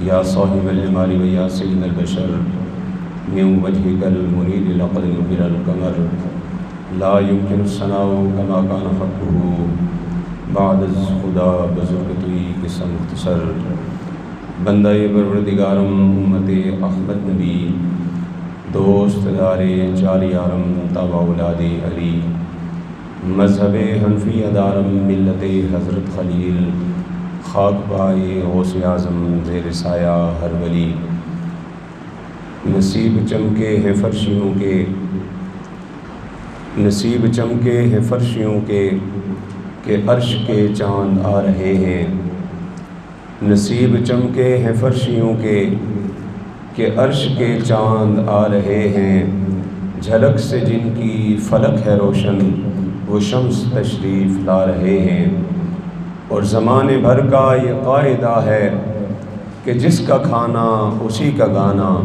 یا صاحب الجمال و یا سید البشر من وجهك المنیر لقد نبر القمر لا يمكن الثناء كما كان حقه بعد خدا بزرگ توی قسم مختصر بندہ پروردگارم امت احمد نبی دوست دار چار یارم تابع اولاد علی مذہب حنفی ادارم ملت حضرت خلیل خاک پائے غوث اعظم زیر سایہ ہر ولی نصیب چمکے ہیں فرشیوں کے نصیب چمکے ہیں فرشیوں کے کہ عرش کے چاند آ رہے ہیں نصیب چمکے ہیں فرشیوں کے کہ عرش کے چاند آ رہے ہیں جھلک سے جن کی فلک ہے روشن وہ شمس تشریف لا رہے ہیں اور زمانے بھر کا یہ قاعدہ ہے کہ جس کا کھانا اسی کا گانا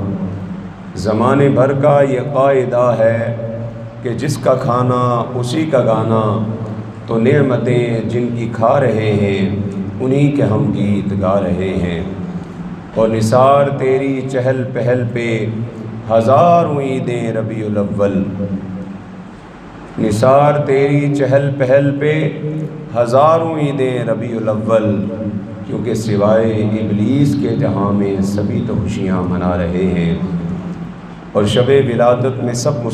زمانے بھر کا یہ قاعدہ ہے کہ جس کا کھانا اسی کا گانا تو نعمتیں جن کی کھا رہے ہیں انہی کے ہم گیت گا رہے ہیں اور نثار تیری چہل پہل پہ ہزاروں عیدیں ربیع الاول نثار تیری چہل پہل پہ ہزاروں عیدیں ربیع الاول کیونکہ سوائے ابلیس کے جہاں میں سبھی تو خوشیاں منا رہے ہیں اور شب ولادت میں سب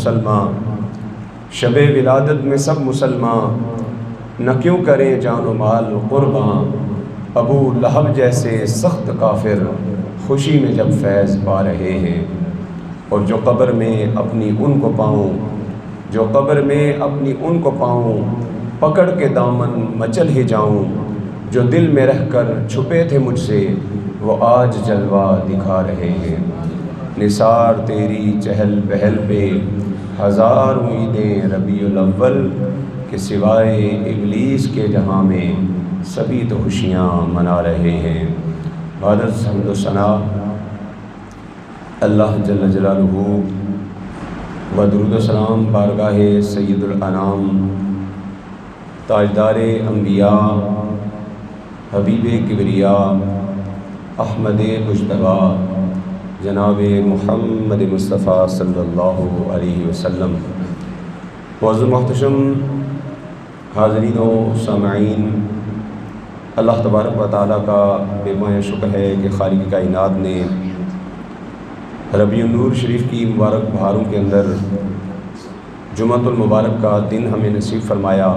مسلمان نہ کیوں کریں جان و مال قربان ابو لہب جیسے سخت کافر خوشی میں جب فیض پا رہے ہیں اور جو قبر میں اپنی ان کو پاؤں پکڑ کے دامن مچل ہی جاؤں جو دل میں رہ کر چھپے تھے مجھ سے وہ آج جلوہ دکھا رہے ہیں نثار تیری چہل پہل پہ ہزاروں عیدیں ربیع الاول کہ سوائے ابلیس کے جہاں میں سبھی تو خوشیاں منا رہے ہیں عبادت حمد و ثنا اللہ جل جلالہ و درود و سلام بارگاہ سید الانام تاجدار انبیاء حبیب کبریاء احمد مجتبیٰ جناب محمد مصطفیٰ صلی اللہ علیہ وسلم معزز محتشم حاضرین و سامعین اللہ تبارک و تعالیٰ کا بے پناہ شکر ہے کہ خالق کائنات نے ربیع النور شریف کی مبارک بہاروں کے اندر جمعۃ المبارک کا دن ہمیں نصیب فرمایا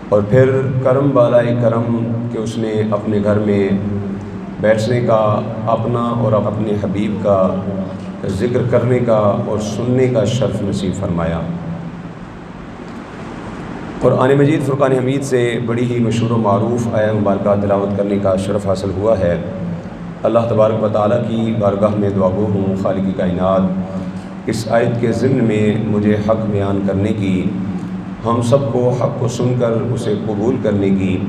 اور پھر کرم بالائے کرم کہ اس نے اپنے گھر میں بیٹھنے کا اپنا اور اپنے حبیب کا ذکر کرنے کا اور سننے کا شرف نصیب فرمایا قرآن مجید فرقان حمید سے بڑی ہی مشہور و معروف آیہ مبارکہ تلاوت کرنے کا شرف حاصل ہوا ہے اللہ تبارک و تعالیٰ کی بارگاہ میں دعا گو ہوں خالق کائنات اس آیت کے ضمن میں مجھے حق بیان کرنے کی ہم سب کو حق کو سن کر اسے قبول کرنے کی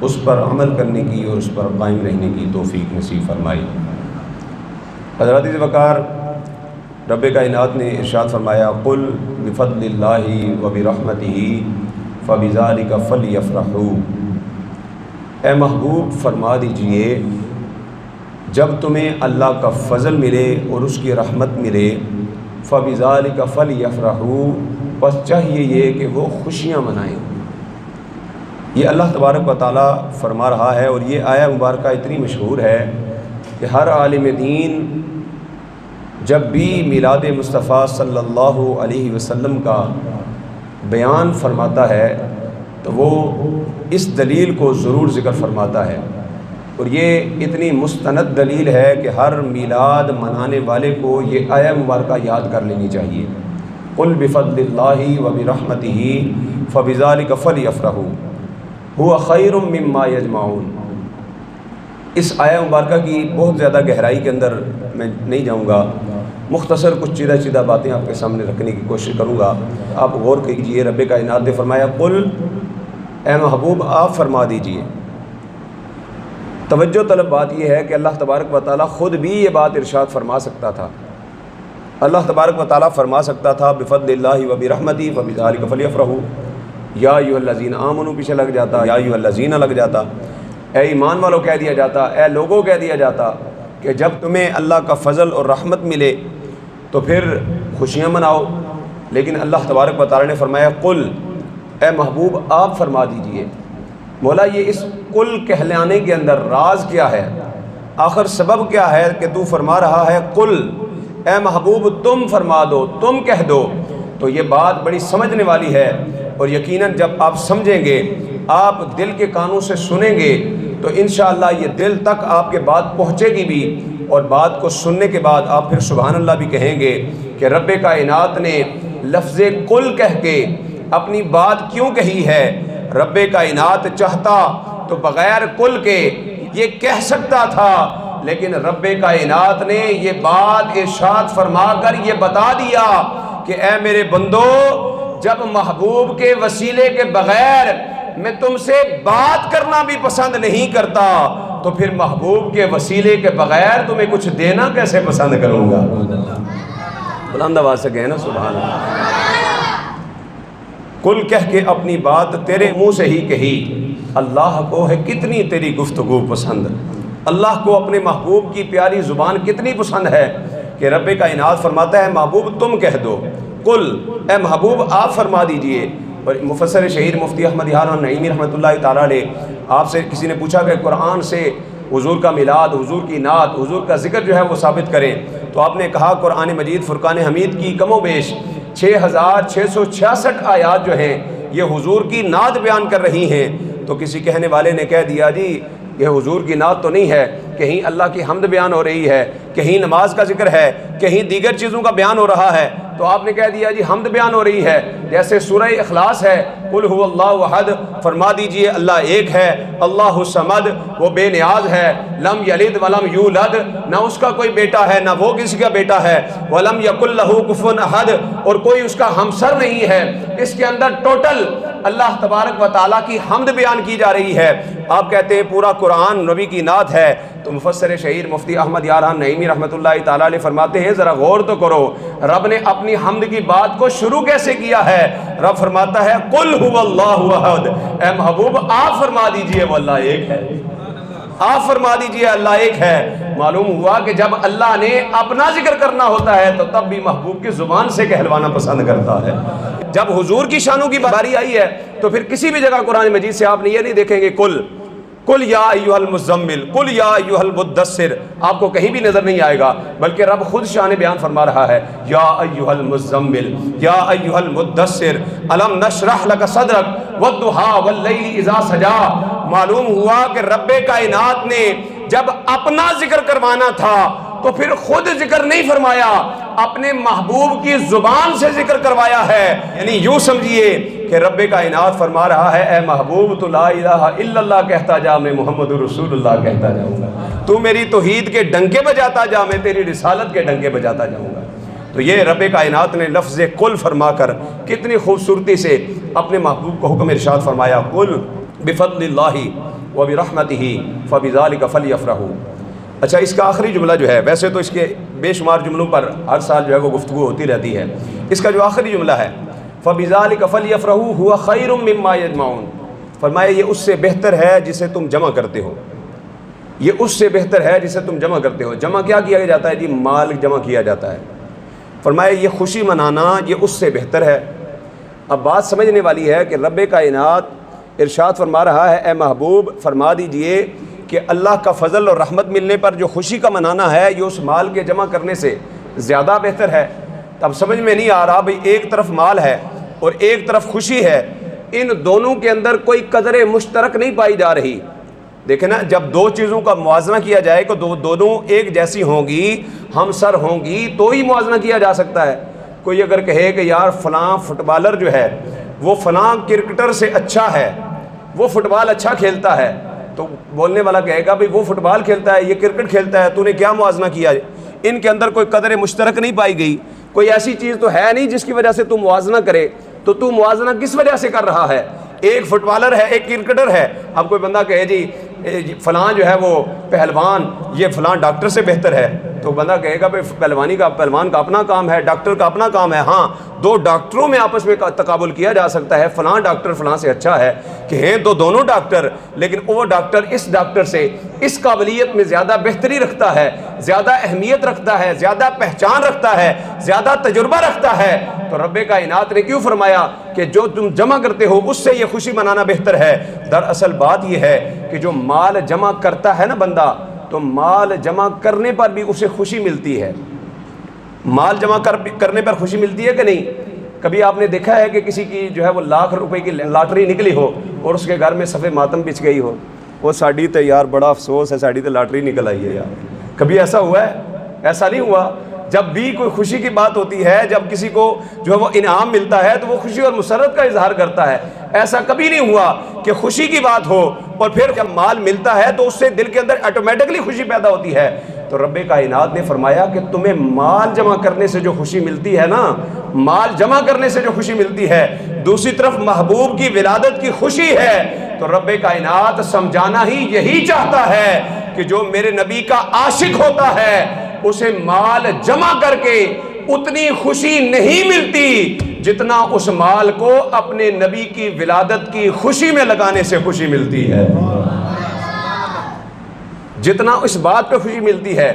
اس پر عمل کرنے کی اور اس پر قائم رہنے کی توفیق نصیب فرمائی حضرات وقار رب کائنات نے ارشاد فرمایا قل بفضل اللہ وبرحمتہ فبذلک فلیفرحوا اے محبوب فرما دیجئے جب تمہیں اللہ کا فضل ملے اور اس کی رحمت ملے فبذلک فلیفرحوا بس چاہیے یہ کہ وہ خوشیاں منائیں یہ اللہ تبارک و تعالیٰ فرما رہا ہے اور یہ آیہ مبارکہ اتنی مشہور ہے کہ ہر عالم دین جب بھی میلاد مصطفیٰ صلی اللہ علیہ وسلم کا بیان فرماتا ہے تو وہ اس دلیل کو ضرور ذکر فرماتا ہے اور یہ اتنی مستند دلیل ہے کہ ہر میلاد منانے والے کو یہ آیہ مبارکہ یاد کر لینی چاہیے قل بفضل اللہ وبرحمتہ فبذلک فلیفرحوا هو خیر مما یجمعون اس آیہ مبارکہ کی بہت زیادہ گہرائی کے اندر میں نہیں جاؤں گا مختصر کچھ چیدہ باتیں آپ کے سامنے رکھنے کی کوشش کروں گا آپ غور کیجئے رب کائنات نے فرمایا قل اے محبوب آپ فرما دیجئے توجہ طلب بات یہ ہے کہ اللہ تبارک و تعالیٰ خود بھی یہ بات ارشاد فرما سکتا تھا اللہ تبارک و تعالیٰ فرما سکتا تھا بفضل اللہ وبرحمتہ فبذلک فلیفرحوا یا ایھا الذین آمنوا پیچھے لگ جاتا یا ایھا الذین لگ جاتا اے ایمان والوں کہہ دیا جاتا اے لوگوں کہہ دیا جاتا کہ جب تمہیں اللہ کا فضل اور رحمت ملے تو پھر خوشیاں مناؤ، لیکن اللہ تبارک و تعالیٰ نے فرمایا قل، اے محبوب آپ فرما دیجئے۔ مولا یہ اس قل کہلانے کے اندر راز کیا ہے، آخر سبب کیا ہے کہ تو فرما رہا ہے قل، اے محبوب تم فرما دو، تم کہہ دو؟ تو یہ بات بڑی سمجھنے والی ہے، اور یقیناً جب آپ سمجھیں گے، آپ دل کے کانوں سے سنیں گے تو انشاءاللہ یہ دل تک آپ کے بات پہنچے گی بھی، اور بات کو سننے کے بعد آپ پھر سبحان اللہ بھی کہیں گے کہ رب کائنات نے لفظ قل کہہ کے اپنی بات کیوں کہی ہے۔ رب کائنات چاہتا تو بغیر قل کے یہ کہہ سکتا تھا، لیکن رب کائنات نے یہ بات ارشاد فرما کر یہ بتا دیا کہ اے میرے بندو، جب محبوب کے وسیلے کے بغیر میں تم سے بات کرنا بھی پسند نہیں کرتا تو پھر محبوب کے وسیلے کے بغیر تمہیں کچھ دینا کیسے پسند کروں گا؟ بلند آواز سے کہنا سبحان اللہ۔ قل کہہ کے اپنی بات تیرے منہ سے ہی کہی، اللہ کو ہے کتنی تیری گفتگو پسند، اللہ کو اپنے محبوب کی پیاری زبان کتنی پسند ہے کہ رب کائنات فرماتا ہے محبوب تم کہہ دو، قل اے محبوب آپ فرما دیجئے۔ اور مفسر شہیر مفتی احمد یار نعیمی رحمۃ اللہ تعالیٰ علیہ، آپ سے کسی نے پوچھا کہ قرآن سے حضور کا میلاد، حضور کی نعت، حضور کا ذکر جو ہے وہ ثابت کریں، تو آپ نے کہا قرآن مجید فرقان حمید کی کم و بیش 6666 آیات جو ہیں یہ حضور کی نعت بیان کر رہی ہیں۔ تو کسی کہنے والے نے کہہ دیا جی یہ حضور کی نعت تو نہیں ہے، کہیں اللہ کی حمد بیان ہو رہی ہے، کہیں نماز کا ذکر ہے، کہیں دیگر چیزوں کا بیان ہو رہا ہے۔ تو آپ نے کہہ دیا جی حمد بیان ہو رہی ہے، جیسے سورہ اخلاص ہے قل هو اللہ احد، فرما دیجئے اللہ ایک ہے، اللہ الصمد، وہ بے نیاز ہے، لم یلد ولم یولد، نہ اس کا کوئی بیٹا ہے نہ وہ کسی کا بیٹا ہے، ولم یکن لہ کفوا احد، اور کوئی اس کا ہمسر نہیں ہے۔ اس کے اندر ٹوٹل اللہ تبارک و تعالیٰ کی حمد بیان کی جا رہی ہے۔ آپ کہتے ہیں پورا قرآن نبی کی نعت ہے، تو مفسر شہیر مفتی احمد یاران نعیمی رحمۃ اللہ تعالیٰ علیہ فرماتے ہیں ذرا غور تو کرو، رب نے اپنی حمد کی بات کو شروع کیسے کیا ہے؟ رب فرماتا ہے قل هو اللہ احد، اے محبوب آپ فرما دیجئے وہ اللہ ایک ہے، آپ فرما دیجئے اللہ ایک ہے۔ معلوم ہوا کہ جب اللہ نے اپنا ذکر کرنا ہوتا ہے تو تب بھی محبوب کی زبان سے کہلوانا پسند کرتا ہے۔ جب حضور کی شانوں کی باری آئی ہے تو پھر کسی بھی جگہ قرآن مجید سے آپ نے یہ نہیں دیکھیں گے قل یا ایھا المزمل، قل یا ایھا المدثر، آپ کو کہیں بھی نظر نہیں آئے گا، بلکہ رب خود شان بیان فرما رہا ہے یا ایھا المزمل یا ایھا المدثر الم نشرح لک صدرک والضحی واللیل اذا سجا۔ معلوم ہوا کہ رب کائنات نے جب اپنا ذکر کروانا تھا تو پھر خود ذکر نہیں فرمایا، اپنے محبوب کی زبان سے ذکر کروایا ہے۔ یعنی یوں سمجھیے کہ رب کائنات فرما رہا ہے اے محبوب تو لا الہ الا اللہ کہتا جا، میں محمد رسول اللہ کہتا جاؤں گا، تو میری توحید کے ڈنکے بجاتا جا، میں تیری رسالت کے ڈنکے بجاتا جاؤں گا۔ تو یہ رب کائنات نے لفظ قل فرما کر کتنی خوبصورتی سے اپنے محبوب کو حکم ارشاد فرمایا قل بفضل اللہ وبرحمتہ فبذلک فلیفرحوا۔ اچھا اس کا آخری جملہ جو ہے، ویسے تو اس کے بے شمار جملوں پر ہر سال جو ہے وہ گفتگو ہوتی رہتی ہے، اس کا جو آخری جملہ ہے فَبِذَلِكَ فَلْيَفْرَحُوا هُوَ خَيْرٌ مِّمَّا يَجْمَعُونَ، فرمایا یہ اس سے بہتر ہے جسے تم جمع کرتے ہو، یہ اس سے بہتر ہے جسے تم جمع کرتے ہو۔ جمع کیا کیا جاتا ہے جی؟ مال جمع کیا جاتا ہے۔ فرمایا یہ خوشی منانا یہ اس سے بہتر ہے۔ اب بات سمجھنے والی ہے کہ رب کائنات ارشاد فرما رہا ہے اے محبوب فرما دیجئے کہ اللہ کا فضل اور رحمت ملنے پر جو خوشی کا منانا ہے یہ اس مال کے جمع کرنے سے زیادہ بہتر ہے۔ اب سمجھ میں نہیں آ رہا بھئی، ایک طرف مال ہے اور ایک طرف خوشی ہے، ان دونوں کے اندر کوئی قدر مشترک نہیں پائی جا رہی۔ دیکھیں نا، جب دو چیزوں کا موازنہ کیا جائے کہ دونوں ایک جیسی ہوں گی، ہم سر ہوں گی، تو ہی موازنہ کیا جا سکتا ہے۔ کوئی اگر کہے کہ یار فلاں فٹ بالر جو ہے وہ فلاں کرکٹر سے اچھا ہے، وہ فٹ بال اچھا کھیلتا ہے، تو بولنے والا کہے گا بھئی وہ فٹ بال کھیلتا ہے، یہ کرکٹ کھیلتا ہے، تو نے کیا موازنہ کیا؟ ان کے اندر کوئی قدر مشترک نہیں پائی گئی، کوئی ایسی چیز تو ہے نہیں جس کی وجہ سے تو موازنہ کرے۔ تو تو موازنہ کس وجہ سے کر رہا ہے؟ ایک فٹ بالر ہے، ایک کرکٹر ہے۔ اب کوئی بندہ کہے جی فلاں جو ہے وہ پہلوان یہ فلاں ڈاکٹر سے بہتر ہے، تو بندہ کہے گا بھائی پہلوان کا اپنا کام ہے، ڈاکٹر کا اپنا کام ہے۔ ہاں، دو ڈاکٹروں میں آپس میں تقابل کیا جا سکتا ہے، فلاں ڈاکٹر فلاں سے اچھا ہے، کہ ہیں تو دونوں ڈاکٹر، لیکن وہ ڈاکٹر اس ڈاکٹر سے اس قابلیت میں زیادہ بہتری رکھتا ہے، زیادہ اہمیت رکھتا ہے، زیادہ پہچان رکھتا ہے، زیادہ تجربہ رکھتا ہے۔ تو رب کائنات نے کیوں فرمایا کہ جو تم جمع کرتے ہو اس سے یہ خوشی منانا بہتر ہے؟ دراصل بات یہ ہے کہ جو مال جمع کرتا ہے نا بندہ، تو مال جمع کرنے پر بھی اسے خوشی ملتی ہے۔ مال جمع کرنے پر خوشی ملتی ہے کہ نہیں؟ کبھی آپ نے دیکھا ہے کہ کسی کی جو ہے وہ لاکھ روپے کی لاٹری نکلی ہو اور اس کے گھر میں صفے ماتم بچ گئی ہو، وہ ساڑی تے یار بڑا افسوس ہے، ساڑی تے لاٹری نکل آئی ہے یار۔ کبھی ایسا ہوا ہے؟ ایسا نہیں ہوا۔ جب بھی کوئی خوشی کی بات ہوتی ہے، جب کسی کو جو ہے وہ انعام ملتا ہے تو وہ خوشی اور مسرت کا اظہار کرتا ہے۔ ایسا کبھی نہیں ہوا کہ خوشی کی بات ہو اور پھر جب مال ملتا ہے تو اس سے دل کے اندر آٹومیٹکلی خوشی پیدا ہوتی ہے۔ تو رب کائنات نے فرمایا کہ تمہیں مال جمع کرنے سے جو خوشی ملتی ہے نا، مال جمع کرنے سے جو خوشی ملتی ہے، دوسری طرف محبوب کی ولادت کی خوشی ہے۔ تو رب کائنات سمجھانا ہی یہی چاہتا ہے کہ جو میرے نبی کا عاشق ہوتا ہے اسے مال جمع کر کے اتنی خوشی نہیں ملتی جتنا اس مال کو اپنے نبی کی ولادت کی خوشی میں لگانے سے خوشی ملتی ہے۔ جتنا اس بات پہ خوشی ملتی ہے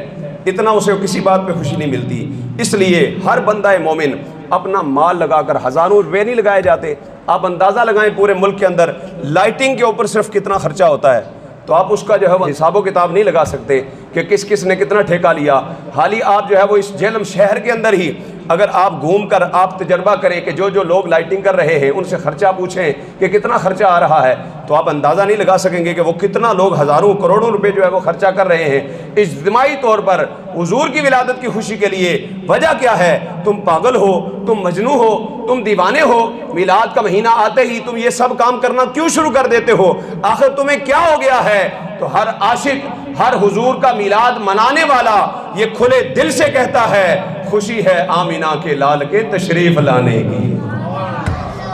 اتنا اسے کسی بات پہ خوشی نہیں ملتی۔ اس لیے ہر بندہ مومن اپنا مال لگا کر، ہزاروں روپے نہیں لگائے جاتے، آپ اندازہ لگائیں پورے ملک کے اندر لائٹنگ کے اوپر صرف کتنا خرچہ ہوتا ہے، تو آپ اس کا جو ہے وہ حساب و کتاب نہیں لگا سکتے کہ کس کس نے کتنا ٹھیکہ لیا۔ حال ہی آپ جو ہے وہ اس جہلم شہر کے اندر ہی اگر آپ گھوم کر آپ تجربہ کریں کہ جو جو لوگ لائٹنگ کر رہے ہیں ان سے خرچہ پوچھیں کہ کتنا خرچہ آ رہا ہے، تو آپ اندازہ نہیں لگا سکیں گے کہ وہ کتنا لوگ ہزاروں کروڑوں روپے جو ہے وہ خرچہ کر رہے ہیں اجتماعی طور پر حضور کی ولادت کی خوشی کے لیے۔ وجہ کیا ہے؟ تم پاگل ہو، تم مجنون ہو، تم دیوانے ہو؟ میلاد کا مہینہ آتے ہی تم یہ سب کام کرنا کیوں شروع کر دیتے ہو؟ آخر تمہیں کیا ہو گیا ہے؟ تو ہر عاشق، ہر حضور کا میلاد منانے والا یہ کھلے دل سے کہتا ہے خوشی ہے آمینہ کے لال کے تشریف لانے کی،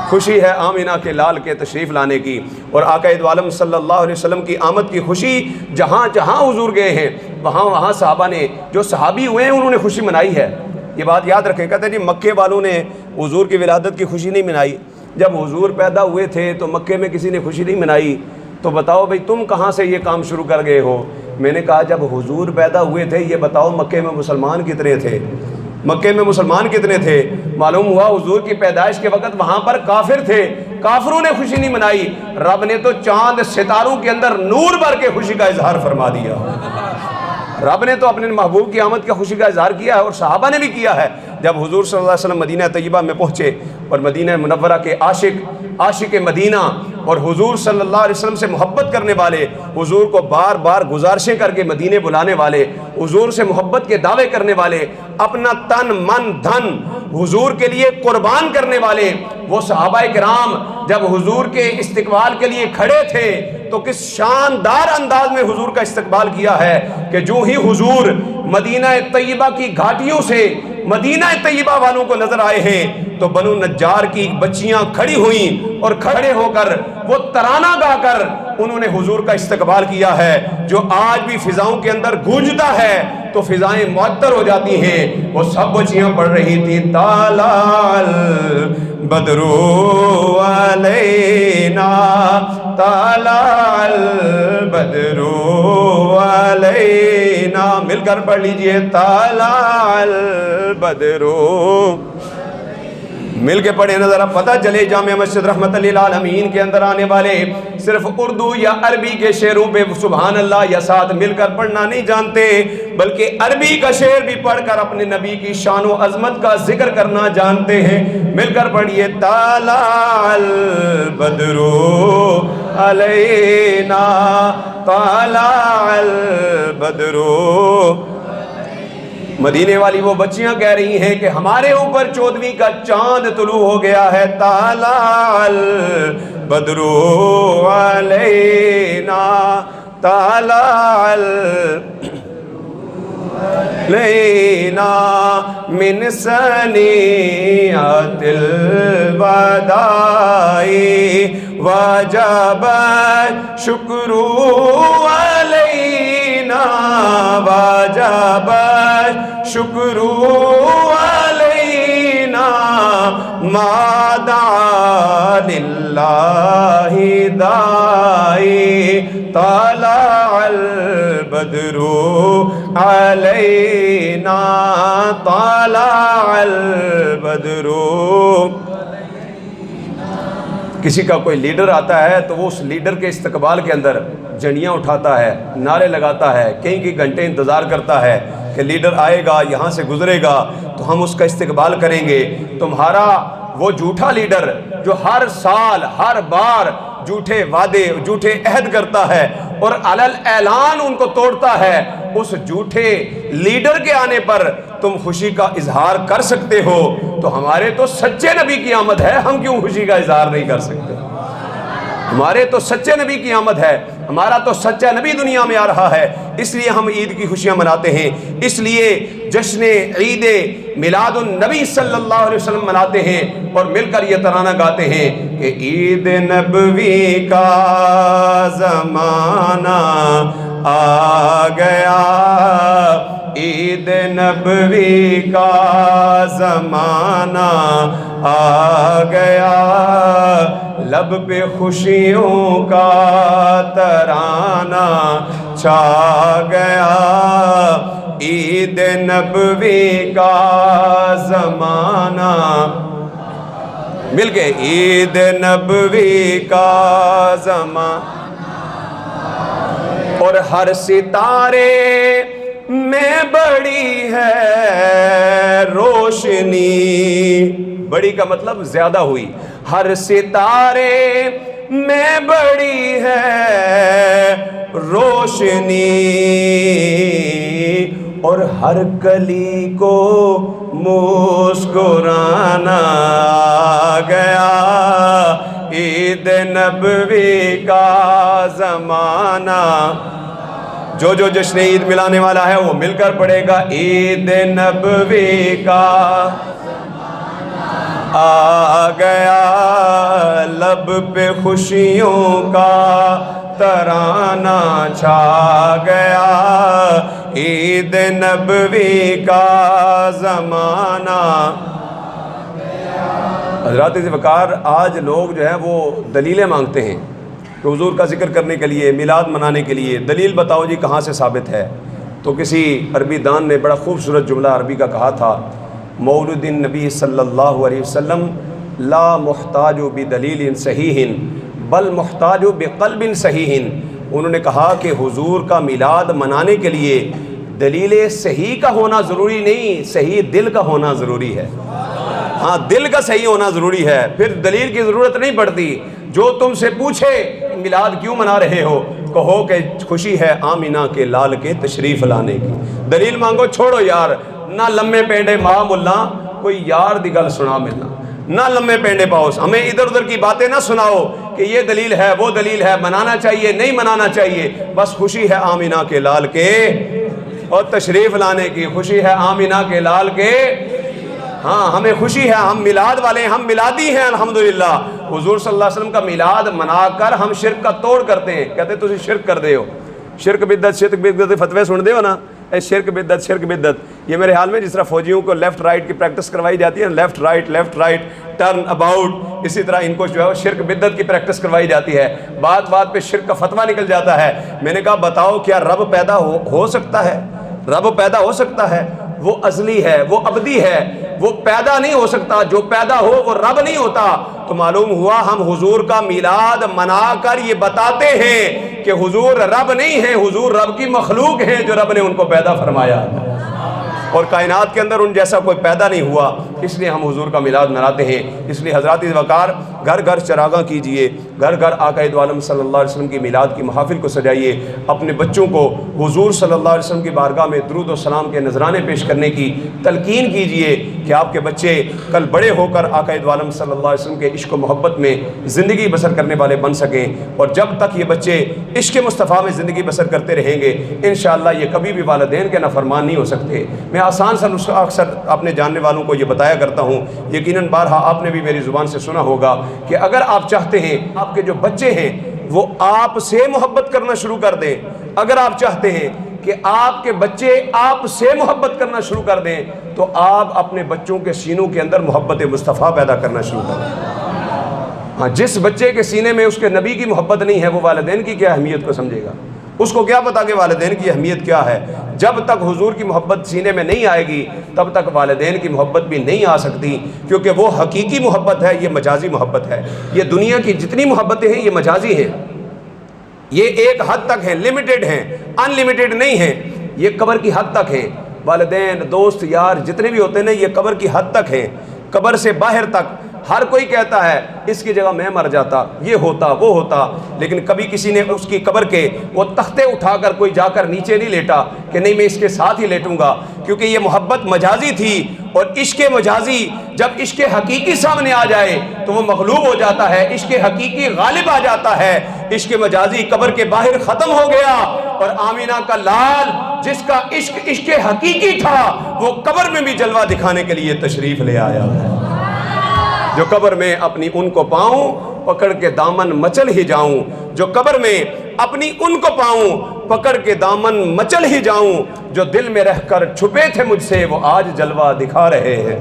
خوشی ہے آمینہ کے لال کے تشریف لانے کی۔ اور آقا دو عالم صلی اللہ علیہ وسلم کی آمد کی خوشی جہاں جہاں حضور گئے ہیں وہاں وہاں صحابہ نے، جو صحابی ہوئے ہیں انہوں نے خوشی منائی ہے۔ یہ بات یاد رکھیں۔ کہتے ہیں جی مکے والوں نے حضور کی ولادت کی خوشی نہیں منائی، جب حضور پیدا ہوئے تھے تو مکے میں کسی نے خوشی نہیں منائی، تو بتاؤ بھئی تم کہاں سے یہ کام شروع کر گئے ہو؟ میں نے کہا جب حضور پیدا ہوئے تھے یہ بتاؤ مکے میں مسلمان کتنے تھے؟ مکے میں مسلمان کتنے تھے؟ معلوم ہوا حضور کی پیدائش کے وقت وہاں پر کافر تھے، کافروں نے خوشی نہیں منائی، رب نے تو چاند ستاروں کے اندر نور بھر کے خوشی کا اظہار فرما دیا۔ رب نے تو اپنے محبوب کی آمد کا خوشی کا اظہار کیا ہے اور صحابہ نے بھی کیا ہے۔ جب حضور صلی اللہ علیہ وسلم مدینہ طیبہ میں پہنچے اور مدینہ منورہ کے عاشق مدینہ اور حضور صلی اللہ علیہ وسلم سے محبت کرنے والے، حضور کو بار بار گزارشیں کر کے مدینے بلانے والے، حضور سے محبت کے دعوے کرنے والے، اپنا تن من دھن حضور کے لیے قربان کرنے والے وہ صحابہ کرام جب حضور کے استقبال کے لیے کھڑے تھے تو کس شاندار انداز میں حضور کا استقبال کیا ہے کہ جو ہی حضور مدینہ طیبہ کی گھاٹیوں سے مدینہ طیبہ والوں کو نظر آئے ہیں تو بنو نجار کی بچیاں کھڑی ہوئیں اور کھڑے ہو کر وہ ترانہ گا کر انہوں نے حضور کا استقبال کیا ہے، جو آج بھی فضاؤں کے اندر گونجتا ہے تو فضائیں معطر ہو جاتی ہیں۔ وہ سب بچیاں پڑھ رہی تھیں تالال بدرو علینا، تالال بدرو علینا، مل کر پڑھ لیجئے تالال بدرو، مل کے پڑھے نظر پتہ چلے جامع مسجد رحمت للعالمین کے اندر آنے والے صرف اردو یا عربی کے شعروں پہ سبحان اللہ یا ساتھ مل کر پڑھنا نہیں جانتے، بلکہ عربی کا شعر بھی پڑھ کر اپنے نبی کی شان و عظمت کا ذکر کرنا جانتے ہیں۔ مل کر پڑھیے طلع البدر علینا، طلع البدر۔ مدینے والی وہ بچیاں کہہ رہی ہیں کہ ہمارے اوپر 14ویں کا چاند طلوع ہو گیا ہے، طلع البدر علینا، طلع علینا من ثنیات الوداع وجب شکر علینا، وجب شکر علینا ما دعا للہ دائی طلع البدر علینا طلع البدر۔ کسی کا کوئی لیڈر آتا ہے تو وہ اس لیڈر کے استقبال کے اندر جھنڈیاں اٹھاتا ہے، نعرے لگاتا ہے، کئی گھنٹے انتظار کرتا ہے کہ لیڈر آئے گا، یہاں سے گزرے گا تو ہم اس کا استقبال کریں گے۔ تمہارا وہ جھوٹا لیڈر جو ہر سال ہر بار جھوٹے وعدے جھوٹے عہد کرتا ہے اور علل اعلان ان کو توڑتا ہے، اس جھوٹے لیڈر کے آنے پر تم خوشی کا اظہار کر سکتے ہو تو ہمارے تو سچے نبی کی آمد ہے، ہم کیوں خوشی کا اظہار نہیں کر سکتے؟ ہمارے تو سچے نبی کی آمد ہے، ہمارا تو سچا نبی دنیا میں آ رہا ہے، اس لیے ہم عید کی خوشیاں مناتے ہیں، اس لیے جشن عید میلاد النبی صلی اللہ علیہ وسلم مناتے ہیں اور مل کر یہ ترانہ گاتے ہیں کہ عید نبوی کا زمانہ آ گیا، عید نبوی کا زمانہ آ گیا، لب پہ خوشیوں کا ترانہ چھا گیا، عید نبوی کا زمانہ، مل کے عید نبوی کا زمانہ، اور ہر ستارے میں بڑی ہے روشنی، بڑی کا مطلب زیادہ ہوئی، ہر ستارے میں بڑی ہے روشنی، اور ہر کلی کو مسکرانا آ گیا، عید نبوی کا زمانہ۔ جو جشن عید ملانے والا ہے وہ مل کر پڑھے گا، عید نبوی کا آ گیا، لب پہ خوشیوں کا ترانہ چھا گیا، عید نبوی کا زمانہ۔ حضرات وقار، آج لوگ جو ہے وہ دلیلیں مانگتے ہیں کہ حضور کا ذکر کرنے کے لیے، میلاد منانے کے لیے دلیل بتاؤ جی کہاں سے ثابت ہے؟ تو کسی عربی دان نے بڑا خوبصورت جملہ عربی کا کہا تھا، مولود النبی صلی اللہ علیہ وسلم لا محتاج بدلیل صحیح بل محتاج بقلب صحیح۔ انہوں نے کہا کہ حضور کا میلاد منانے کے لیے دلیل صحیح کا ہونا ضروری نہیں، صحیح دل کا ہونا ضروری ہے۔ ہاں، دل کا صحیح ہونا ضروری ہے، پھر دلیل کی ضرورت نہیں پڑتی۔ جو تم سے پوچھے میلاد کیوں منا رہے ہو، کہو کہ خوشی ہے آمینہ کے لال کے تشریف لانے کی۔ دلیل مانگو، چھوڑو یار، نہ لمے پینڈے ماں ملا، کوئی یار دی گل سنا ملنا، نہ لمے پینڈے پاؤ، ہمیں ادھر ادھر کی باتیں نہ سناؤ کہ یہ دلیل ہے وہ دلیل ہے، منانا چاہیے نہیں منانا چاہیے، بس خوشی ہے آمینہ کے لال کے اور تشریف لانے کی، خوشی ہے آمینہ کے لال کے۔ ہاں، ہمیں خوشی ہے، ہم میلاد والے ہیں، ہم میلادی ہیں الحمدللہ۔ حضور صلی اللہ علیہ وسلم کا میلاد منا کر ہم شرک کا توڑ کرتے ہیں، کہتے ہیں تسی شرک کر دے ہو، شرک بدعت فتوے سن دے ہو نا، اے شرک بدعت۔ یہ میرے حال میں جس طرح فوجیوں کو لیفٹ رائٹ کی پریکٹس کروائی جاتی ہے، لیفٹ رائٹ ٹرن اباؤٹ، اسی طرح ان کو جو ہے وہ شرک بدعت کی پریکٹس کروائی جاتی ہے، بات پہ شرک کا فتویٰ نکل جاتا ہے۔ میں نے کہا بتاؤ کیا رب پیدا ہو سکتا ہے؟ رب پیدا ہو سکتا ہے؟ وہ ازلی ہے، وہ ابدی ہے، وہ پیدا نہیں ہو سکتا، جو پیدا ہو وہ رب نہیں ہوتا۔ تو معلوم ہوا ہم حضور کا میلاد منا کر یہ بتاتے ہیں کہ حضور رب نہیں ہیں، حضور رب کی مخلوق ہیں جو رب نے ان کو پیدا فرمایا، اور کائنات کے اندر ان جیسا کوئی پیدا نہیں ہوا، اس لیے ہم حضور کا میلاد مناتے ہیں۔ اس لیے حضرات وقار، گھر گھر چراغاں کیجئے، گھر گھر آقا دو عالم صلی اللہ علیہ وسلم کی میلاد کی محافل کو سجائیے، اپنے بچوں کو حضور صلی اللہ علیہ وسلم کی بارگاہ میں درود و سلام کے نذرانے پیش کرنے کی تلقین کیجئے کہ آپ کے بچے کل بڑے ہو کر آقا دو عالم صلی اللہ علیہ وسلم کے عشق و محبت میں زندگی بسر کرنے والے بن سکیں، اور جب تک یہ بچے عشق مصطفیٰ میں زندگی بسر کرتے رہیں گے انشاءاللہ یہ کبھی بھی والدین کے نافرمان نہیں ہو سکتے۔ میں آسان سا نسخہ اکثر اپنے جاننے والوں کو یہ بتایا کرتا ہوں، یقیناً بارہا آپ نے بھی میری زبان سے سنا ہوگا کہ اگر آپ چاہتے ہیں آپ کے جو بچے ہیں وہ آپ سے محبت کرنا شروع کر دیں، اگر آپ چاہتے ہیں کہ کہ آپ کے بچے آپ سے محبت کرنا شروع کر دیں تو آپ اپنے بچوں کے سینوں کے اندر محبت مصطفیٰ پیدا کرنا شروع کر دیں۔ ہاں، جس بچے کے سینے میں اس کے نبی کی محبت نہیں ہے وہ والدین کی کیا اہمیت کو سمجھے گا؟ اس کو کیا پتا کہ والدین کی اہمیت کیا ہے؟ جب تک حضور کی محبت سینے میں نہیں آئے گی تب تک والدین کی محبت بھی نہیں آ سکتی، کیونکہ وہ حقیقی محبت ہے، یہ مجازی محبت ہے۔ یہ دنیا کی جتنی محبتیں ہیں یہ مجازی ہیں، یہ ایک حد تک ہیں، لمیٹڈ ہیں، ان لمیٹڈ نہیں ہیں، یہ قبر کی حد تک ہیں۔ والدین، دوست، یار جتنے بھی ہوتے ہیں نا یہ قبر کی حد تک ہیں، قبر سے باہر تک۔ ہر کوئی کہتا ہے اس کی جگہ میں مر جاتا، یہ ہوتا وہ ہوتا، لیکن کبھی کسی نے اس کی قبر کے وہ تختے اٹھا کر کوئی جا کر نیچے نہیں لیٹا کہ نہیں میں اس کے ساتھ ہی لیٹوں گا، کیونکہ یہ محبت مجازی تھی۔ اور عشق مجازی جب عشق حقیقی سامنے آ جائے تو وہ مغلوب ہو جاتا ہے، عشق حقیقی غالب آ جاتا ہے۔ عشق مجازی قبر کے باہر ختم ہو گیا، اور آمینہ کا لال جس کا عشق حقیقی تھا وہ قبر میں بھی جلوہ دکھانے کے لیے تشریف لے آیا ہے۔ جو قبر میں اپنی ان کو پاؤں پکڑ کے دامن مچل ہی جاؤں، جو قبر میں اپنی ان کو پاؤں پکڑ کے دامن مچل ہی جاؤں، جو دل میں رہ کر چھپے تھے مجھ سے وہ آج جلوہ دکھا رہے ہیں۔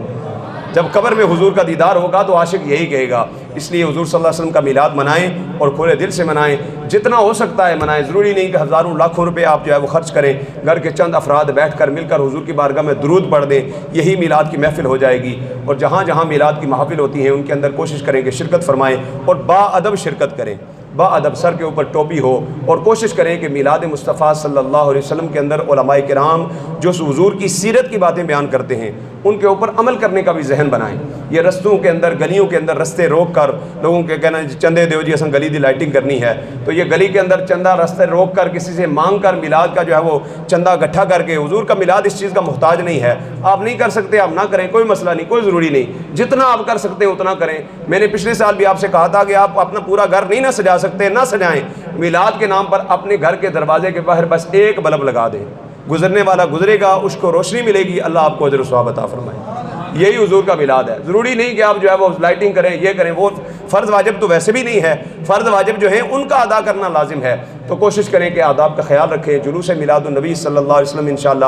جب قبر میں حضور کا دیدار ہوگا تو عاشق یہی کہے گا۔ اس لیے حضور صلی اللہ علیہ وسلم کا میلاد منائیں اور کھلے دل سے منائیں، جتنا ہو سکتا ہے منائیں۔ ضروری نہیں کہ ہزاروں لاکھوں روپے آپ جو ہے وہ خرچ کریں، گھر کے چند افراد بیٹھ کر مل کر حضور کی بارگاہ میں درود پڑھ دیں، یہی میلاد کی محفل ہو جائے گی۔ اور جہاں جہاں میلاد کی محافل ہوتی ہیں ان کے اندر کوشش کریں کہ شرکت فرمائیں اور با ادب شرکت کریں، با ادب، سر کے اوپر ٹوپی ہو، اور کوشش کریں کہ میلاد مصطفیٰ صلی اللہ علیہ وسلم کے اندر علماء کرام جو حضور کی سیرت کی باتیں بیان کرتے ہیں ان کے اوپر عمل کرنے کا بھی ذہن بنائیں۔ یہ رستوں کے اندر، گلیوں کے اندر رستے روک کر لوگوں کے کہنا چندے دیو جی اساں گلی دی لائٹنگ کرنی ہے، تو یہ گلی کے اندر چندہ رستے روک کر کسی سے مانگ کر میلاد کا جو ہے وہ چندہ اکٹھا کر کے، حضور کا میلاد اس چیز کا محتاج نہیں ہے۔ آپ نہیں کر سکتے آپ نہ کریں، کوئی مسئلہ نہیں، کوئی ضروری نہیں، جتنا آپ کر سکتے ہیں اتنا کریں۔ میں نے پچھلے سال بھی آپ سے کہا تھا کہ آپ اپنا پورا گھر نہیں نہ سجا سکتے، نہ سجائیں، میلاد کے نام پر اپنے گھر کے دروازے کے باہر بس ایک بلب لگا دیں، گزرنے والا گزرے گا اس کو روشنی ملے گی، اللہ آپ کو اجر و ثواب عطا فرمائے۔ یہی حضور کا میلاد ہے۔ ضروری نہیں کہ آپ جو ہے وہ لائٹنگ کریں، یہ کریں، وہ فرض واجب تو ویسے بھی نہیں ہے، فرض واجب جو ہیں ان کا ادا کرنا لازم ہے۔ تو کوشش کریں کہ آداب کا خیال رکھیں۔ جلوس میلاد النبی صلی اللہ علیہ وسلم انشاءاللہ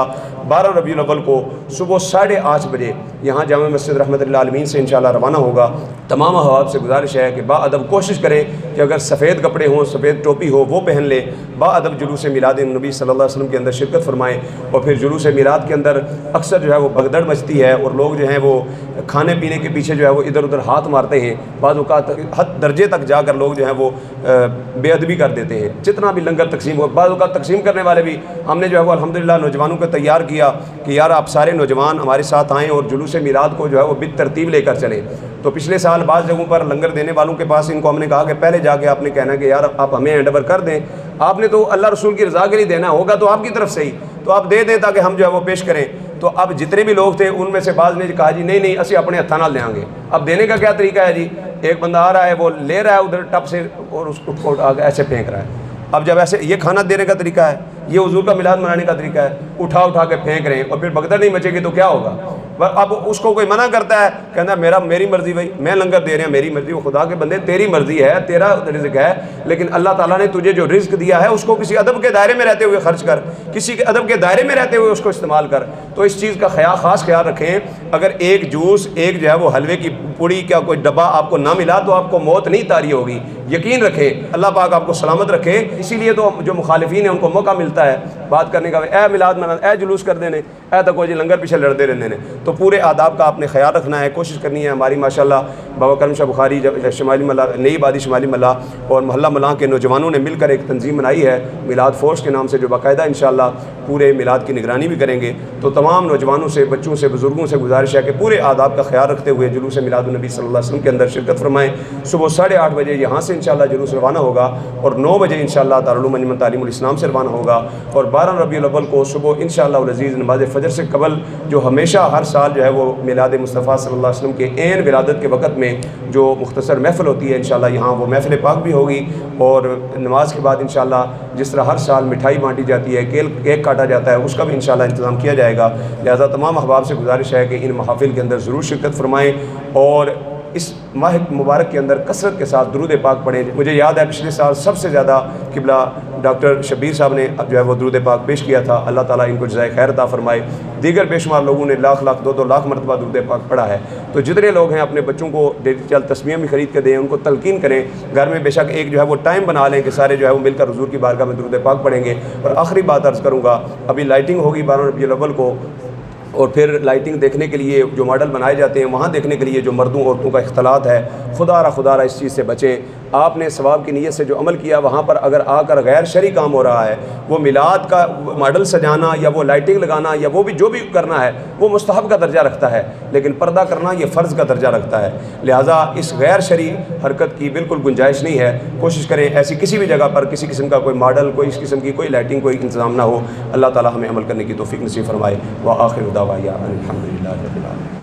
12 ربیع الاول کو صبح 8:30 بجے یہاں جامع مسجد رحمت اللہ عالمین سے انشاءاللہ روانہ ہوگا۔ تمام احباب سے گزارش ہے کہ با ادب کوشش کریں کہ اگر سفید کپڑے ہوں، سفید ٹوپی ہو وہ پہن لیں، با ادب جلوس میلاد النبی صلی اللہ علیہ وسلم کے اندر شرکت فرمائیں۔ اور پھر جلوس میلاد کے اندر اکثر جو ہے وہ بھگدڑ مچتی ہے اور لوگ جو ہیں وہ کھانے پینے کے پیچھے جو ہے وہ ادھر ادھر ہاتھ مارتے ہیں، بعض اوقات حد درجے تک جا کر لوگ جو ہیں وہ بے ادبی کر دیتے ہیں۔ جتنا بھی لنگر تقسیم ہو، بعض اوقات تقسیم کرنے والے بھی ہم نے جو ہے وہ الحمدللہ نوجوانوں کو تیار کیا کہ یار آپ سارے نوجوان ہمارے ساتھ آئیں اور جلوس میلاد کو جو ہے وہ بالترتیب لے کر چلیں۔ تو پچھلے سال بعض جگہوں پر لنگر دینے والوں کے پاس ان کو ہم نے کہا کہ پہلے جا کے آپ نے کہنا کہ یار آپ ہمیں ہینڈ اوور کر دیں، آپ نے تو اللہ رسول کی رضا کے لیے دینا ہوگا تو آپ کی طرف سے ہی تو آپ دے دیں تاکہ ہم جو ہے وہ پیش کریں۔ تو اب جتنے بھی لوگ تھے ان میں سے بعض نے کہا جی نہیں اسی اپنے ہتھاں نال دیاں گے۔ اب دینے کا کیا طریقہ ہے جی؟ ایک بندہ آ رہا ہے وہ لے رہا ہے ادھر ٹپ سے اور اس کو ایسے پھینک رہا ہے۔ اب جب ایسے یہ کھانا دینے کا طریقہ ہے، یہ حضور کا میلاد منانے کا طریقہ ہے، اٹھا کے پھینک رہے ہیں اور پھر بگدڑ نہیں مچے گی تو کیا ہوگا؟ اب اس کو کوئی منع کرتا ہے، کہنا میری مرضی بھائی، میں لنگر دے رہے ہیں میری مرضی۔ وہ خدا کے بندے تیری مرضی ہے، تیرا رزق ہے، لیکن اللہ تعالیٰ نے تجھے جو رزق دیا ہے اس کو کسی ادب کے دائرے میں رہتے ہوئے خرچ کر، کسی کے ادب کے دائرے میں رہتے ہوئے اس کو استعمال کر۔ تو اس چیز کا خاص خیال رکھیں۔ اگر ایک جوس، ایک جو ہے وہ حلوے کی پوڑی کا کوئی ڈبہ آپ کو نہ ملا تو آپ کو موت نہیں طاری ہوگی، یقین رکھیں، اللہ پاک آپ کو سلامت رکھے۔ اسی لیے تو جو مخالفین ہیں ان کو موقع ملتا ہے بات کرنے کا، اے میلاد منا، اے جلوس کر دینے، اے تک جی لنگر پیچھے لڑتے رہتے ہیں۔ تو پورے آداب کا آپ نے خیال رکھنا ہے، کوشش کرنی ہے۔ ہماری ماشاءاللہ بابا کرم شاہ بخاری شمالی ملا، نئی بادی شمالی ملا اور محلہ ملا کے نوجوانوں نے مل کر ایک تنظیم بنائی ہے میلاد فورس کے نام سے، جو باقاعدہ انشاءاللہ پورے میلاد کی نگرانی بھی کریں گے۔ تو تمام نوجوانوں سے، بچوں سے، بزرگوں سے گزارش ہے کہ پورے آداب کا خیال رکھتے ہوئے جلوس میلاد النبی صلی اللہ علیہ وسلم کے اندر شرکت فرمائیں۔ صبح 8:30 بجے یہاں سے انشاءاللہ جلوس روانہ ہوگا اور 9 بجے انشاءاللہ دارالعلوم انجمن تعلیم الاسلام سے روانہ ہوگا، اور 12 ربیع الاول کو صبح انشاءاللہ العزیز نماز فجر سے قبل، جو ہمیشہ ہر سال جو ہے وہ میلاد مصطفیٰ صلی اللہ علیہ وسلم کے عین ولادت کے وقت میں جو مختصر محفل ہوتی ہے انشاءاللہ یہاں وہ محفل پاک بھی ہوگی، اور نماز کے بعد انشاءاللہ جس طرح ہر سال مٹھائی بانٹی جاتی ہے، کیک کاٹا جاتا ہے، اس کا بھی انشاءاللہ انتظام کیا جائے گا۔ لہذا تمام احباب سے گزارش ہے کہ ان محافل کے اندر ضرور شرکت فرمائیں اور اس ماہ مبارک کے اندر کثرت کے ساتھ درود پاک پڑھیں۔ مجھے یاد ہے پچھلے سال سب سے زیادہ قبلہ ڈاکٹر شبیر صاحب نے جو ہے وہ درود پاک پیش کیا تھا، اللہ تعالیٰ ان کو جزائے خیر عطا فرمائے۔ دیگر بے شمار لوگوں نے لاکھ لاکھ 2-2 لاکھ مرتبہ درود پاک پڑھا ہے۔ تو جتنے لوگ ہیں اپنے بچوں کو ڈیجیٹل تسمیہ بھی خرید کے دیں، ان کو تلقین کریں، گھر میں بے شک ایک جو ہے وہ ٹائم بنا لیں کہ سارے جو ہے وہ مل کر حضور کی بارگاہ میں درود پاک پڑھیں گے۔ اور آخری بات عرض کروں گا، ابھی لائٹنگ ہوگی 12 ربیع الاول کو، اور پھر لائٹنگ دیکھنے کے لیے جو ماڈل بنائے جاتے ہیں وہاں دیکھنے کے لیے جو مردوں عورتوں کا اختلاط ہے، خدا را اس چیز سے بچیں۔ آپ نے ثواب کی نیت سے جو عمل کیا وہاں پر اگر آ کر غیر شرعی کام ہو رہا ہے، وہ میلاد کا ماڈل سجانا یا وہ لائٹنگ لگانا یا وہ بھی جو بھی کرنا ہے وہ مستحب کا درجہ رکھتا ہے، لیکن پردہ کرنا یہ فرض کا درجہ رکھتا ہے۔ لہٰذا اس غیر شرعی حرکت کی بالکل گنجائش نہیں ہے۔ کوشش کریں ایسی کسی بھی جگہ پر کسی قسم کا کوئی ماڈل، کوئی اس قسم کی کوئی لائٹنگ، کوئی انتظام نہ ہو۔ اللہ تعالیٰ ہمیں عمل کرنے کی توفیق نصیب فرمائے۔ وآخر دعوانا الحمدللہ رب العالمین۔